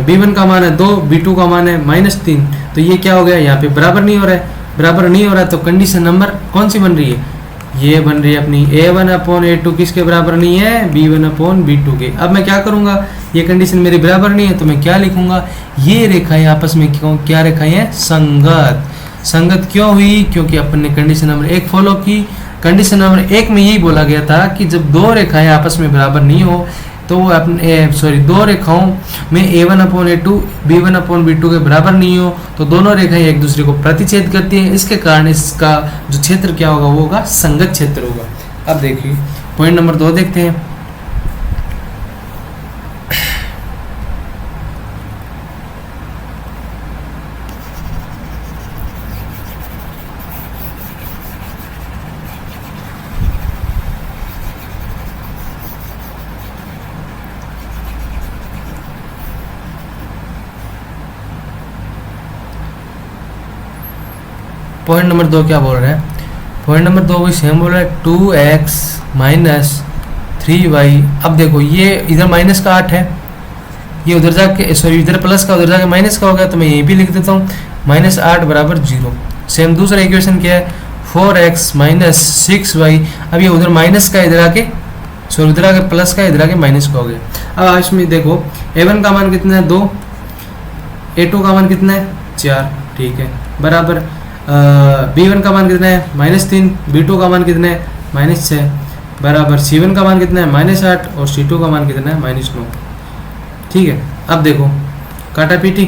A: B1 का मान है 2, B2 का मान है -3। तो ये क्या हो गया? यहाँ पे बराबर नहीं हो रहा है। बराबर नहीं हो रहा तो कंडीशन नंबर कौन सी बन रही है? ये बन रही है अपनी A1/A2 किसके बराबर नहीं है? B1/B2 के। अब मैं क्या करूँगा? ये कंडीशन मेरी बराबर नहीं है तो मैं क्या लिखूंगा? ये रेखाएं आपस में क्या रेखाएं हैं? संगत। संगत क्यों हुई? क्योंकि अपन ने कंडीशन नंबर 1 फॉलो की। कंडीशन नंबर 1 में यही बोला गया था कि जब 2 रेखाएं आपस में बराबर नहीं हो तो वो अपने 2 रेखाओं में A1/A2 B1/B2 के बराबर नहीं हो तो दोनों रेखाएं एक दूसरे को प्रतिच्छेद करती हैं। इसके कारण इसका जो क्षेत्र क्या होगा? वो होगा संगत क्षेत्र होगा। अब देखिए पॉइंट नंबर 2 देखते हैं। पॉइंट नंबर 2 क्या बोल रहा है, पॉइंट नंबर 2 वही सेम बोल रहा है 2x माइनस 3y। अब देखो ये इधर माइनस का 8 है, ये उधर जाके सॉरी इधर प्लस का उधर जाके माइनस का हो गया, तो मैं ये भी लिख देता हूँ -8 बराबर 0। सेम दूसरा इक्वेशन क्या है 4x माइनस 6y। अब ये उधर माइनस का इधर आके सॉरी उधर आके प्लस का इधर आके माइनस का हो गया। अब इसमें देखो a1 का मान कितना है 2, a2 का मान कितना है 4, ठीक है, बराबर b1 का मान कितना है -3, b2 का मान कितना है -6, बराबर c1 का मान कितना है -8 और c2 का मान कितना है -9, ठीक है। अब देखो काटा पीटी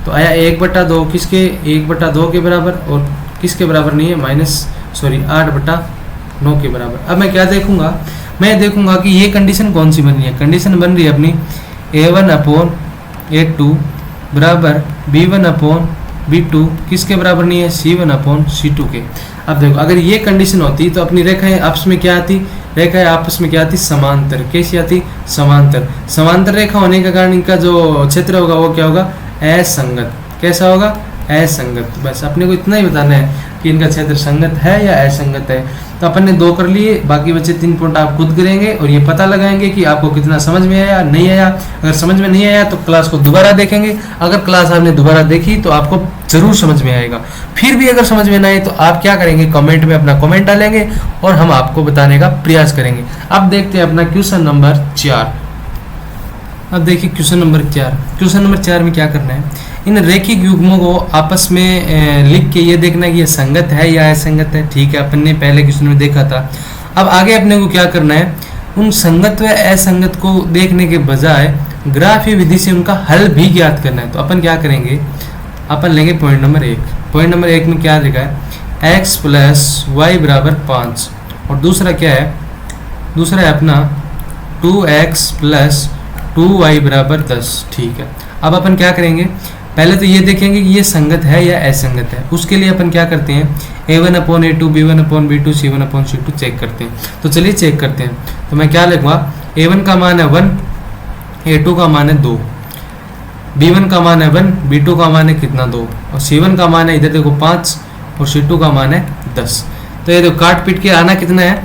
A: तो आया 1/2 किसके 1/2 के बराबर और किसके बराबर नहीं है 8/9 के बराबर। अब मैं क्या देखूंगा, मैं देखूंगा कि ये कंडीशन कौन सी बन रही है। कंडीशन बन रही है अपनी a1/a2 बराबर b1/b2 किसके बराबर नहीं है c1/c2 के। अब देखो अगर ये कंडीशन होती तो अपनी रेखाएं आपस में क्या आती, रेखाएं आपस में क्या आती समांतर। कैसी आती समांतर। समांतर रेखा होने के कारण इनका जो क्षेत्र होगा वो क्या होगा असंगत। कैसा होगा असंगत। बस अपने को इतना ही बताना है कि इनका क्षेत्र संगत है या असंगत है। तो अपन ने 2 कर लिए, बाकी बचे 3 पॉइंट आप खुद करेंगे और ये पता लगाएंगे कि आपको कितना समझ में आया नहीं आया। अगर समझ में नहीं आया तो क्लास को दोबारा देखेंगे, अगर क्लास आपने दोबारा देखी तो आपको जरूर समझ में आएगा। फिर भी अगर समझ में ना आए तो आप क्या करेंगे कमेंट में अपना कमेंट डालेंगे और हम आपको बताने का प्रयास करेंगे। अब देखते हैं अपना क्वेश्चन नंबर 4। अब देखिए क्वेश्चन नंबर 4। क्वेश्चन नंबर 4 में क्या करना है, इन रैखिक युग्मों को आपस में लिख के ये देखना है कि ये संगत है या असंगत है। ठीक है, अपन ने पहले क्वेश्चन में देखा था। अब आगे अपने को क्या करना है, उन संगत व असंगत को देखने के बजाय ग्राफीय विधि से उनका हल भी ज्ञात करना है। तो अपन क्या करेंगे, अपन लेंगे पॉइंट नंबर 1। पॉइंट नंबर 1 में क्या लिखा है x + y = 5 और दूसरा क्या है, दूसरा है अपना 2x + 2y = 10। ठीक है, अब अपन क्या करेंगे, पहले तो ये देखेंगे कि ये संगत है या असंगत है। उसके लिए अपन क्या करते हैं a1/a2 b1/b2 c1/c2 चेक करते हैं। तो चलिए चेक करते हैं। तो मैं क्या लिखूँगा, a1 का मान है 1, a2 का मान है 2, b1 का मान है 1, b2 का मान है कितना 2 और c1 का मान है इधर देखो 5 और c2 का मान है 10। तो ये देखो काट पीट के आना कितना है,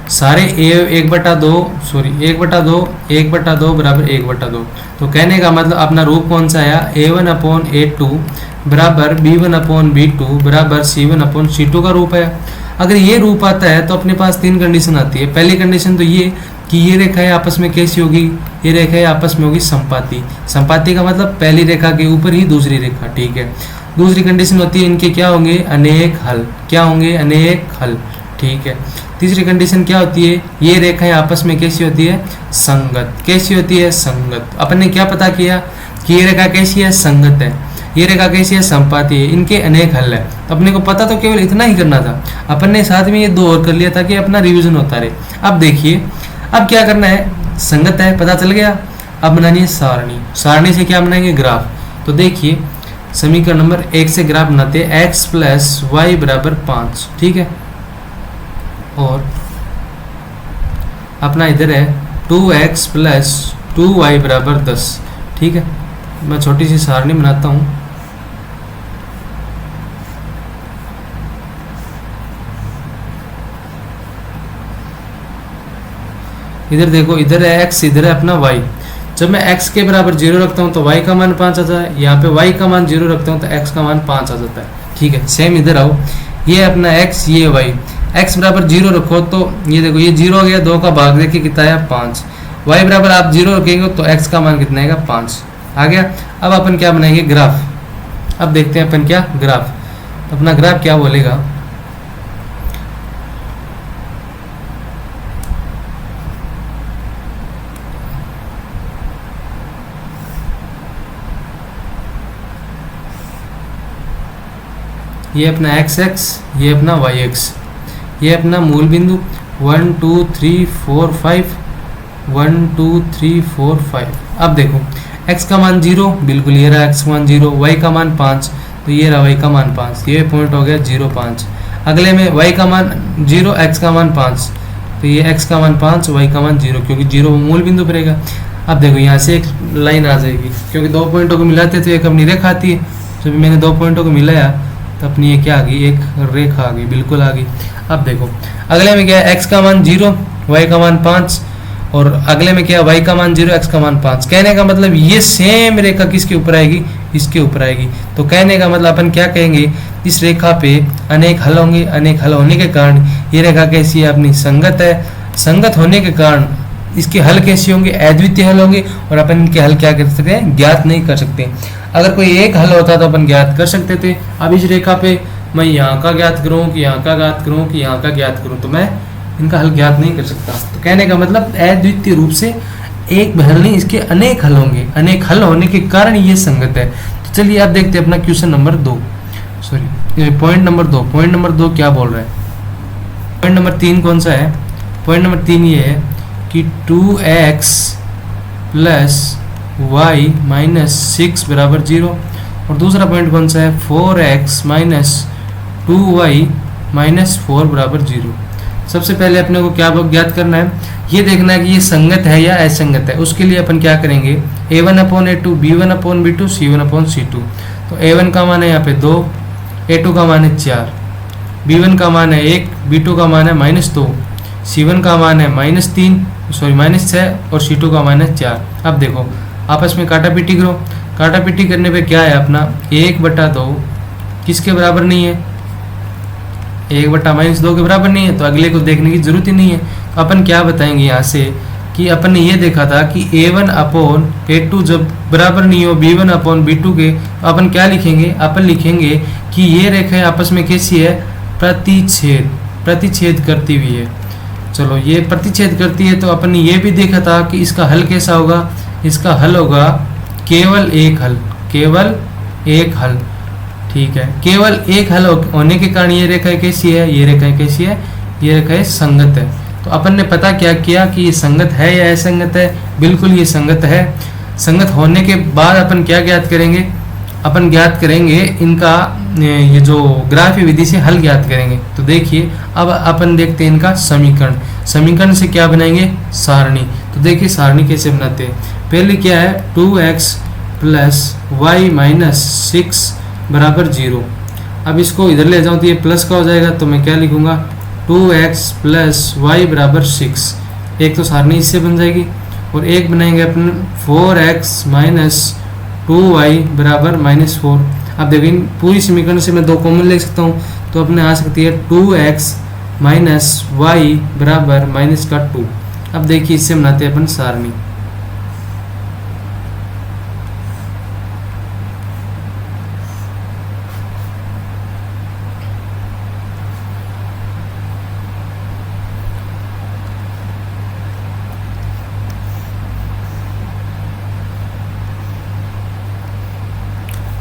A: सारे 1/2 बराबर 1/2। तो कहने का मतलब अपना रूप कौन सा आया, a1/a2 बराबर b1/b2 बराबर c1/c2 का रूप है। अगर ये रूप आता है तो अपने पास 3 कंडीशन आती है। पहली कंडीशन तो ये कि ये रेखाएं आपस में कैसी होगी, ये रेखाएं आपस में होगी संपाती। संपाती का मतलब पहली रेखा के ऊपर ही दूसरी रेखा। ठीक है, दूसरी कंडीशन होती है इनके क्या होंगे अनेक हल। क्या होंगे अनेक हल। ठीक है, तीसरी कंडीशन क्या होती है, ये रेखाएं आपस में कैसी होती है संगत। कैसी होती है संगत। अपन ने क्या पता किया कि ये रेखा कैसी है संगत है, ये रेखा कैसी है संपाती है, इनके अनेक हल है। तो अपने को पता तो केवल इतना ही करना था, अपन ने साथ में ये 2 और कर लिया ताकि अपना रिवीजन होता रहे। अब देखिए अब क्या करना है, संगत है पता चल गया। अब बनानी है सारणी। सारणी से क्या बनाएंगे ग्राफ। तो देखिए समीकरण नंबर 1 से ग्राफ बनाते हैं x + y = 5। ठीक है, और अपना इधर है 2x + 2y = 10। ठीक है, मैं छोटी सी सारणी बनाता हूँ। इधर देखो, इधर है x, इधर है अपना y। जब मैं x के बराबर 0 रखता हूँ तो y का मान 5 आता है, यहाँ पे y का मान 0 रखता हूँ तो x का मान 5 आ जाता है। ठीक है, सेम इधर आओ, ये अपना x, ये y। x बराबर 0 रखो तो ये देखो ये 0 हो गया, 2 का भाग देखिए कितना है 5। y बराबर आप 0 रखेंगे तो x का मान कितना आएगा 5 आ गया। अब अपन क्या बनाएंगे ग्राफ। अब देखते हैं अपन क्या ग्राफ, अपना ग्राफ क्या बोलेगा। ये अपना x, ये अपना y, ये अपना मूल बिंदु 1 2 3 4 5 1 2 3 4 5। अब देखो x का मान 0, बिल्कुल ये रहा x का मान 0, y का मान 5 तो ये रहा y का मान 5, ये पॉइंट हो गया 0 5। अगले में y का मान 0, x का मान 5 तो ये x का मान 5, y का मान 0 क्योंकि 0 मूल बिंदु पर रहेगा। अब देखो यहाँ से एक लाइन आ जाएगी क्योंकि 2 पॉइंटों को मिलाते तो एक अपनी रेखा आती है। जब मैंने 2 पॉइंटों को मिलाया तो अपनी ये क्या आ गई, एक रेखा आ गई, बिल्कुल आ गई। अब देखो अगले में क्या है, x का मान 0, y का मान 5, और अगले में क्या है, y का मान 0, x का मान 5। कहने का मतलब ये सेम रेखा किसके ऊपर आएगी, इसके ऊपर आएगी। तो कहने का मतलब अपन क्या कहेंगे, इस रेखा पे अनेक हल होंगे, अनेक हल होने के कारण ये रेखा कैसी है, अपनी संगत है। संगत होने के कारण इसके हल कैसे होंगे, अद्वितीय हल होंगे, और अपन इनके हल क्या कर सकते हैं, ज्ञात नहीं कर सकते। अगर कोई एक हल होता तो अपन ज्ञात कर सकते थे। अब इस रेखा पे मैं यहाँ का ज्ञात करूँ कि यहाँ का ज्ञात करूँ कि यहाँ का ज्ञात करूँ, तो मैं इनका हल ज्ञात नहीं कर सकता। तो कहने का मतलब अद्वितीय रूप से एक हल नहीं, इसके अनेक हल होंगे, अनेक हल होने के कारण ये संगत है। तो चलिए अब देखते हैं अपना question number 2, sorry point number 2। Point number 2 क्या बोल रहा है, पॉइंट नंबर 3 कौन सा है, पॉइंट नंबर 3 ये है कि 2x प्लस वाई माइनस 6 बराबर 0। और दूसरा पॉइंट कौन सा है, 4x माइनस 2y माइनस 4 बराबर 0। सबसे पहले अपने को क्या ज्ञात करना है, ये देखना है कि ये संगत है या असंगत है। उसके लिए अपन क्या करेंगे, a1/a2, b1/b2, c1/c2। तो a1 का मान है यहाँ पे 2, a2 का मान है 4, b1 का मान है 1, b2 का मान है -2, c1 का मान है -6 और c2 का मान है 4। अब देखो आपस में काटा पीटी करो, काटा पीटी करने पे क्या है अपना 1/2 किसके बराबर नहीं है, 1/-2 के बराबर नहीं है। तो अगले को देखने की जरूरत ही नहीं है। तो अपन क्या बताएंगे यहाँ से कि अपन ने ये देखा था कि a1/a2 जब बराबर नहीं हो b1/b2 के, तो अपन क्या लिखेंगे, अपन लिखेंगे कि ये रेखाएं आपस में कैसी है, प्रतिच्छेद करती हुई है। चलो ये प्रतिच्छेद करती है, तो अपन ने ये भी देखा था कि इसका हल कैसा होगा, इसका हल होगा केवल एक हल, केवल एक हल। ठीक है, केवल एक हल होने के कारण ये रेखा कैसी है, ये रेखा कैसी है, ये रेखा संगत है। तो अपन ने पता क्या किया कि ये संगत है या असंगत है, बिल्कुल ये संगत है। संगत होने के बाद अपन क्या ज्ञात करेंगे, अपन ज्ञात करेंगे इनका ये जो ग्राफीय विधि से हल ज्ञात करेंगे। तो देखिए अब अपन देखते हैं इनका समीकरण। समीकरण से क्या बनाएंगे, सारणी। तो देखिए सारणी कैसे बनाते हैं। पहले क्या है, 2x प्लस वाई माइनस 6 बराबर 0। अब इसको इधर ले जाऊँ तो ये प्लस का हो जाएगा, तो मैं क्या लिखूँगा, 2x प्लस वाई बराबर 6। एक तो सारणी इससे बन जाएगी, और एक बनाएंगे अपन 4x माइनस 2y बराबर -4। अब देखिए पूरी समीकरण से मैं 2 कॉमन ले सकता हूँ, तो अपने आ सकती है 2x माइनस वाई बराबर -2। अब देखिए इससे बनाते हैं अपन सारणी।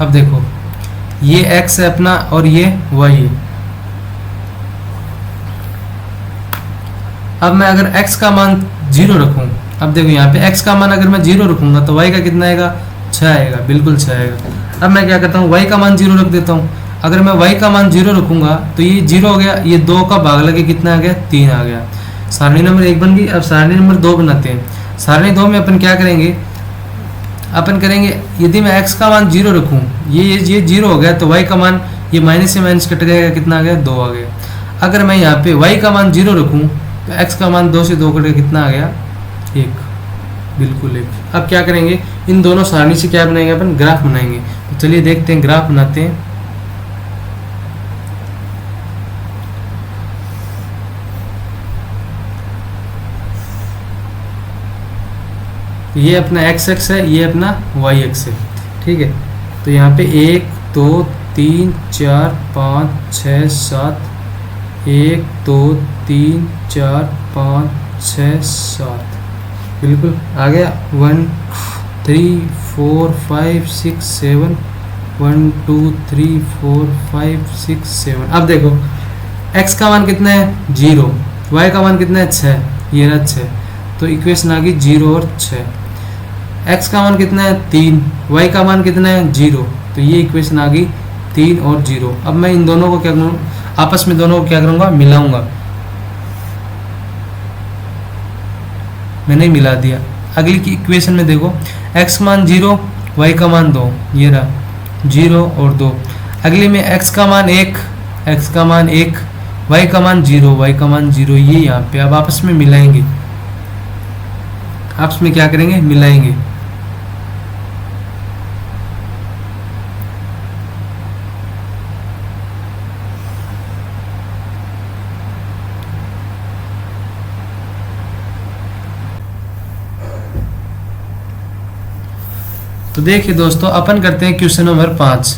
A: अब देखो ये x है अपना और ये y है। अब मैं अगर x का मान 0 रखूं, अब देखो यहाँ पे x का मान अगर मैं 0 रखूंगा तो y का कितना आएगा, 6 आएगा, बिल्कुल 6 आएगा। अब मैं क्या करता हूँ, y का मान 0 रख देता हूँ। अगर मैं y का मान 0 रखूंगा तो ये 0 हो गया, ये 2 का भाग लगे कितना आ गया, 3 आ गया। सारणी नंबर 1 बन गई। अब सारणी नंबर 2 बनाते हैं। सारणी 2 में अपन क्या करेंगे, अपन करेंगे यदि मैं x का मान 0 रखूं, ये 0 हो गया, तो y का मान ये माइनस से माइनस कट गया, कितना आ गया, 2 आ गया। अगर मैं यहाँ पे y का मान 0 रखूं तो x का मान 2 से 2 कट गया, कितना आ गया, 1, बिल्कुल 1। अब क्या करेंगे, इन दोनों सारणी से क्या बनाएंगे, अपन ग्राफ बनाएंगे। तो चलिए देखते हैं, ग्राफ बनाते हैं। ये अपना x एक्स है, ये अपना y एक्स है, ठीक है। तो यहाँ पे 1 2 3 4 5 6 7, 1 2 3 4 5 6 7, बिल्कुल आ गया। 1 3 4 5 6 7, 1 2 3 4 5 6 7। अब देखो x का मान कितना है, 0, y का मान कितना है, 6, ये रहा 6। तो इक्वेशन आ गई 0 और 6। x का मान कितना है, 3, y का मान कितना है, 0। तो ये इक्वेशन आ गई 3 और 0। अब मैं इन दोनों को क्या करूँगा, आपस में दोनों को क्या करूँगा, मिलाऊंगा। मैंने मिला दिया। अगली की इक्वेशन में देखो x मान 0, y का मान 2, ये रहा 0 और 2। अगले में x का मान 1, x का मान 1, y का मान 0, y का मान 0, ये यहाँ पे अब आपस में मिलाएंगे, आपस में क्या करेंगे, मिलाएंगे। तो देखिए दोस्तों, अपन करते हैं क्वेश्चन नंबर 5।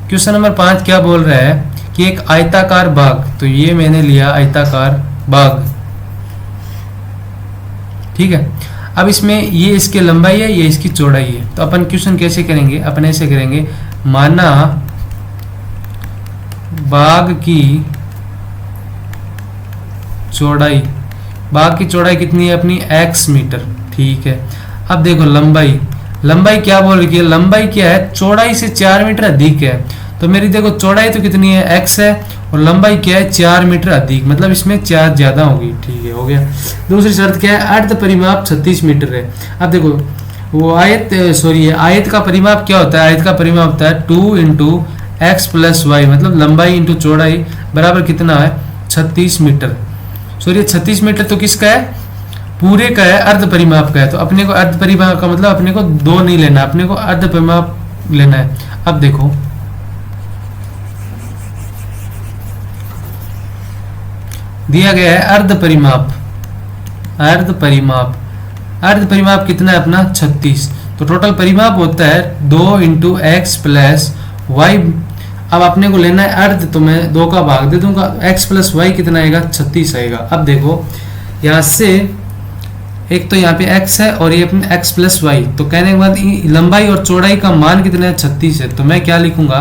A: क्वेश्चन नंबर 5 क्या बोल रहा है कि एक आयताकार बाग, तो ये मैंने लिया आयताकार बाग, ठीक है। अब इसमें ये इसकी लंबाई है, ये इसकी चौड़ाई है। तो अपन क्वेश्चन कैसे करेंगे, अपन ऐसे करेंगे, माना बाग की चौड़ाई, बाग की चौड़ाई कितनी है अपनी, x मीटर, ठीक है। अब देखो लंबाई, लंबाई क्या बोल रही है, लंबाई क्या है, चौड़ाई से 4 मीटर अधिक है। तो मेरी देखो चौड़ाई तो कितनी है, x है, और लंबाई क्या है, 4 मीटर अधिक, मतलब इसमें 4 ज्यादा होगी, ठीक है, हो गया। दूसरी शर्त क्या है, अर्ध परिमाप 36 मीटर है। अब देखो वो आयत, सॉरी आयत का परिमाप क्या होता है, आयत का परिमाप होता है 2 इंटू एक्स प्लस वाई, मतलब लंबाई इंटू चौड़ाई बराबर कितना है, 36 मीटर। सॉरी 36 मीटर तो किसका है, पूरे का है, अर्ध परिमाप का है। तो अपने को अर्ध परिमाप का मतलब अपने को 2 नहीं लेना, अपने को अर्ध परिमाप लेना है। अब देखो दिया गया है अर्ध परिमाप, अर्ध परिमाप, अर्ध परिमाप कितना है अपना 36। तो टोटल परिमाप होता है 2 इंटू एक्स प्लस वाई। अब अपने को लेना है अर्ध, तो मैं 2 का भाग दे दूंगा, x प्लस वाई कितना आएगा, 36 आएगा। अब देखो यहाँ से एक तो यहाँ पे x है और ये अपने x प्लस वाई, तो कहने के बाद लंबाई और चौड़ाई का मान कितना है, 36 है। तो मैं क्या लिखूंगा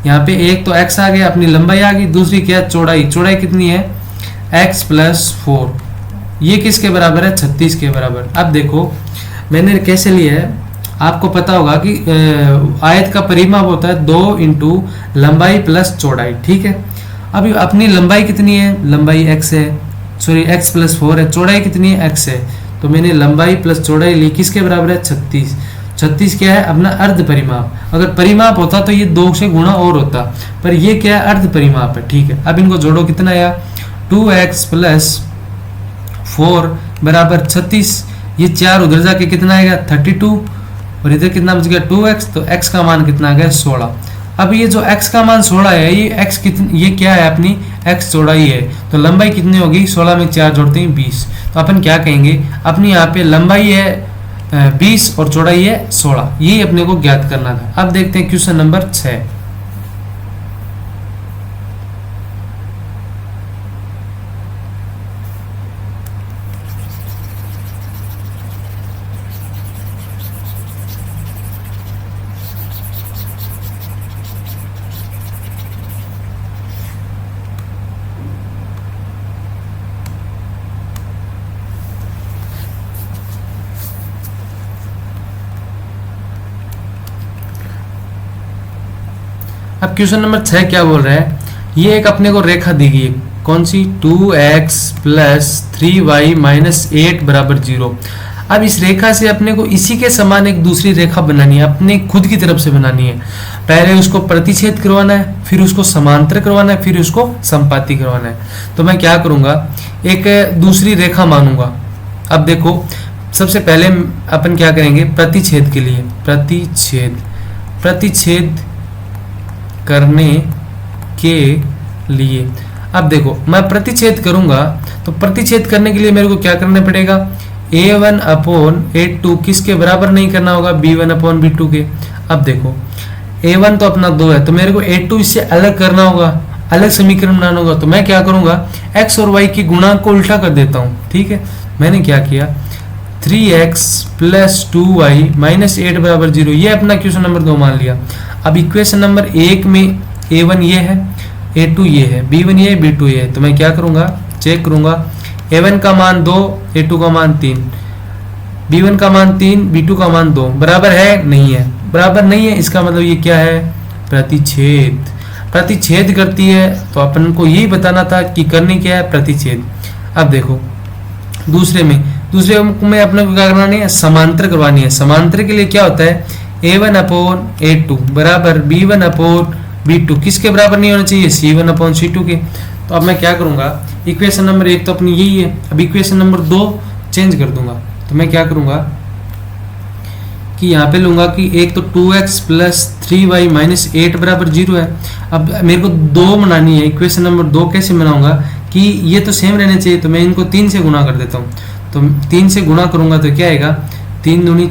A: यहाँ पे, एक तो x आ गया, अपनी लंबाई आ गई, दूसरी क्या है, चौड़ाई, चौड़ाई कितनी है, x प्लस 4, ये किसके बराबर है, 36 के बराबर। अब देखो मैंने कैसे लिया है, आपको पता होगा कि आयत का परिमाप होता है 2 इंटू लंबाई प्लस चौड़ाई, ठीक है। अभी अपनी लंबाई कितनी है, लंबाई x है, सॉरी x प्लस 4 है, चौड़ाई कितनी है, x है। तो मैंने लंबाई प्लस चौड़ाई ली, किसके बराबर है, 36। 36 क्या है अपना अर्ध परिमाप, अगर परिमाप होता तो ये 2 से गुणा और होता, पर ये क्या है, अर्ध परिमाप है, ठीक है। अब इनको जोड़ो, कितना आया, 2x प्लस 4 बराबर 36, ये 4 उधर जाके कितना आएगा, 32, और इधर कितना बच गया, 2x, तो x का मान कितना आ गया, 16। अब ये जो x का मान 16 है, ये x कितनी, ये क्या है अपनी x चौड़ाई है, तो लंबाई कितनी होगी, 16 में 4 जोड़ते हैं 20। तो अपन क्या कहेंगे, अपनी यहाँ पे लंबाई है 20 और चौड़ाई है 16, ये अपने को ज्ञात करना था। अब देखते हैं क्वेश्चन नंबर 6। अब क्वेश्चन नंबर 6 क्या बोल रहा है, ये एक अपने को रेखा दी गई है, कौन सी, 2x प्लस 3y माइनस 8 बराबर 0। अब इस रेखा से अपने को इसी के समान एक दूसरी रेखा बनानी है, अपने खुद की तरफ से बनानी है। पहले उसको प्रतिच्छेद करवाना है, फिर उसको समांतर करवाना है, फिर उसको संपाती करवाना है। तो मैं क्या करूंगा, एक दूसरी रेखा मानूंगा। अब देखो सबसे पहले अपन क्या करेंगे, प्रतिच्छेद के लिए, प्रतिच्छेद, प्रतिच्छेद करने के लिए। अब देखो मैं प्रतिच्छेद करूंगा, तो प्रतिच्छेद करने के लिए मेरे को क्या करना पड़ेगा, a1 अपॉन a2 किसके बराबर नहीं करना होगा, b1 अपॉन b2 के। अब देखो a1 तो अपना 2 है, तो मेरे को a2 इससे अलग करना होगा, अलग समीकरण बनाना होगा। तो मैं क्या करूंगा, x और y की गुणांक को उल्टा कर देता हूँ, ठीक है। मैंने क्या किया, 3x प्लस 2y माइनस 8 बराबर 0, ये अपना क्वेश्चन नंबर 2 मान लिया। अब इक्वेशन नंबर 1 में a1 ये है, a2 ये है, b1 ये है, b2 ये है। तो मैं क्या करूंगा, चेक करूंगा, a1 का मान 2, a2 का मान 3, b1 का मान 3, b2 का मान 2, बराबर है, नहीं है, बराबर नहीं है, इसका मतलब ये क्या है, प्रतिच्छेद, प्रतिच्छेद करती है। तो अपन को यही बताना था कि करनी क्या है, प्रतिच्छेद। अब देखो दूसरे में अपने को क्या करना है, समांतर करवानी है। समांतर के लिए क्या होता है, a1 अपॉन a2 बराबर b1 अपॉन B2 किसके बराबर नहीं होना चाहिए, C1/C2 के। तो अब मैं क्या करूंगा, इक्वेशन नंबर 1 तो अपनी यही है, अब इक्वेशन नंबर 2 चेंज कर दूंगा। तो मैं क्या करूंगा कि यहाँ पे लूंगा कि एक तो 2x + 3y - 8 = 0 है। अब मेरे को 2 बनानी है, इक्वेशन नंबर 2 कैसे बनाऊंगा कि ये तो सेम रहने चाहिए, तो मैं इनको 3 से गुणा कर देता हूँ। तो 3 से गुणा करूंगा तो क्या आएगा, 3 दूनी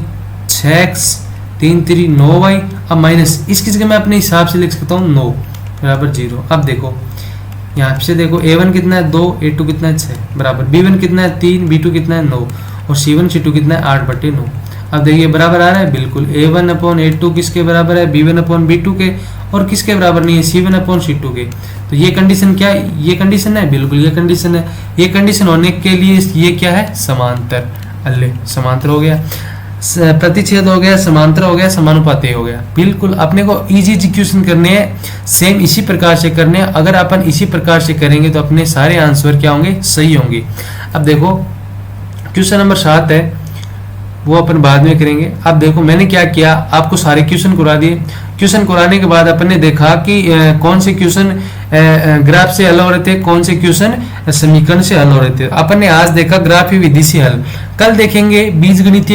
A: 6x, 3 3 9y। अब माइनस इसकी जगह मैं अपने हिसाब से लिख सकता हूँ 9 = 0। अब देखो यहाँ से देखो A1 कितना है 2, A2 कितना है 6 बराबर, B1 कितना है 3, B2 कितना है 9 और C1 C2 कितना है 8/9। अब देखिए बराबर आ रहा है बिल्कुल, A1/A2 किसके बराबर है, B1/B2 के, और किसके बराबर नहीं है, C1/C2 के। तो ये कंडीशन क्या है, ये कंडीशन है, बिल्कुल ये कंडीशन है। ये कंडीशन होने के लिए ये क्या है, समांतर। अल्ले समांतर हो गया, प्रतिच्छेद हो गया, समांतर हो गया, समानुपाती हो गया। बिल्कुल अपने को इजी एग्जीक्यूशन करने हैं, सेम इसी प्रकार से करने हैं। अगर अपन इसी प्रकार से करेंगे तो अपने सारे आंसर क्या होंगे, सही होंगे। अब देखो क्वेश्चन नंबर 7 है, वो अपन बाद में करेंगे। अब देखो मैंने क्या किया, आपको सारे क्वेश्चन करा दिए। क्वेश्चन कराने के बाद अपन ने देखा कि कौन से क्वेश्चन ग्राफ से हल हो रहे थे, कौन से क्वेश्चन समीकरण से हल हो रहे थे। अपन ने आज देखा ग्राफीय विधि से हल, कल देखेंगे बीजगणितीय